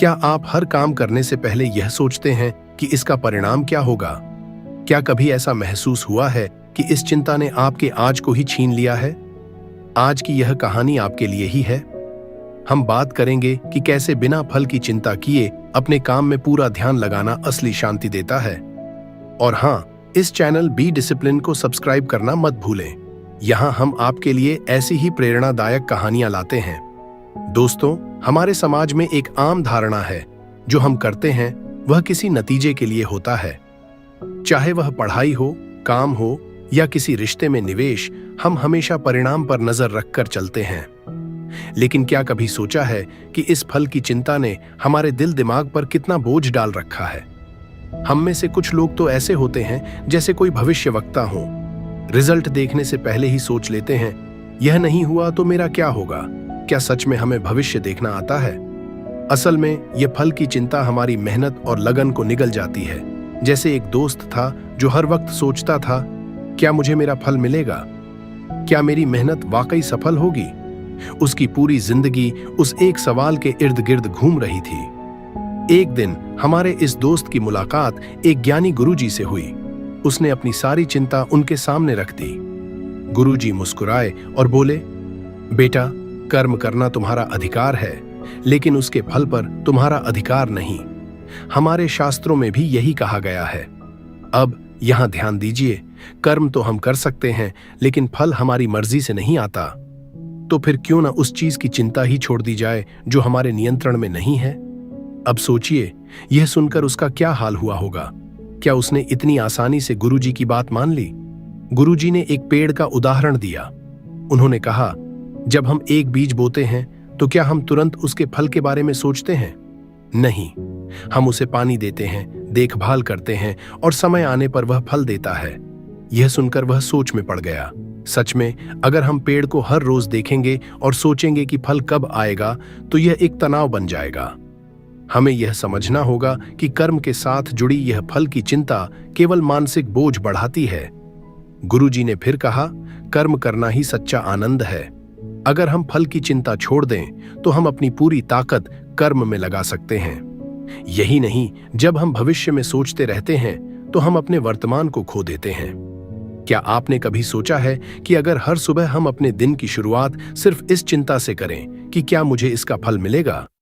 क्या आप हर काम करने से पहले यह सोचते हैं कि इसका परिणाम क्या होगा? क्या कभी ऐसा महसूस हुआ है कि इस चिंता ने आपके आज को ही छीन लिया है? आज की यह कहानी आपके लिए ही है। हम बात करेंगे कि कैसे बिना फल की चिंता किए अपने काम में पूरा ध्यान लगाना असली शांति देता है। और हाँ, इस चैनल बी डिसिप्लिन को सब्सक्राइब करना मत भूलें। यहाँ हम आपके लिए ऐसी ही प्रेरणादायक कहानियां लाते हैं। दोस्तों, हमारे समाज में एक आम धारणा है, जो हम करते हैं वह किसी नतीजे के लिए होता है। चाहे वह पढ़ाई हो, काम हो या किसी रिश्ते में निवेश, हम हमेशा परिणाम पर नजर रखकर चलते हैं। लेकिन क्या कभी सोचा है कि इस फल की चिंता ने हमारे दिल दिमाग पर कितना बोझ डाल रखा है? हम में से कुछ लोग तो ऐसे होते हैं जैसे कोई भविष्यवक्ता हो। रिजल्ट देखने से पहले ही सोच लेते हैं, यह नहीं हुआ तो मेरा क्या होगा? क्या सच में हमें भविष्य देखना आता है? असल में यह फल की चिंता हमारी मेहनत और लगन को निगल जाती है। जैसे एक दोस्त था जो हर वक्त सोचता था, क्या मुझे मेरा फल मिलेगा? क्या मेरी मेहनत वाकई सफल होगी? उसकी पूरी जिंदगी उस एक सवाल के इर्द गिर्द घूम रही थी। एक दिन हमारे इस दोस्त की मुलाकात एक ज्ञानी गुरुजी से हुई। उसने अपनी सारी चिंता उनके सामने रख दी। गुरुजी मुस्कुराए और बोले, बेटा, कर्म करना तुम्हारा अधिकार है, लेकिन उसके फल पर तुम्हारा अधिकार नहीं। हमारे शास्त्रों में भी यही कहा गया है। अब यहां ध्यान दीजिए, कर्म तो हम कर सकते हैं, लेकिन फल हमारी मर्जी से नहीं आता। तो फिर क्यों ना उस चीज की चिंता ही छोड़ दी जाए जो हमारे नियंत्रण में नहीं है। अब सोचिए, यह सुनकर उसका क्या हाल हुआ होगा। क्या उसने इतनी आसानी से गुरुजी की बात मान ली? गुरुजी ने एक पेड़ का उदाहरण दिया। उन्होंने कहा, जब हम एक बीज बोते हैं तो क्या हम तुरंत उसके फल के बारे में सोचते हैं? नहीं, हम उसे पानी देते हैं, देखभाल करते हैं और समय आने पर वह फल देता है। यह सुनकर वह सोच में पड़ गया। सच में, अगर हम पेड़ को हर रोज देखेंगे और सोचेंगे कि फल कब आएगा, तो यह एक तनाव बन जाएगा। हमें यह समझना होगा कि कर्म के साथ जुड़ी यह फल की चिंता केवल मानसिक बोझ बढ़ाती है। गुरुजी ने फिर कहा, कर्म करना ही सच्चा आनंद है। अगर हम फल की चिंता छोड़ दें तो हम अपनी पूरी ताकत कर्म में लगा सकते हैं। यही नहीं, जब हम भविष्य में सोचते रहते हैं तो हम अपने वर्तमान को खो देते हैं। क्या आपने कभी सोचा है कि अगर हर सुबह हम अपने दिन की शुरुआत सिर्फ इस चिंता से करें कि क्या मुझे इसका फल मिलेगा,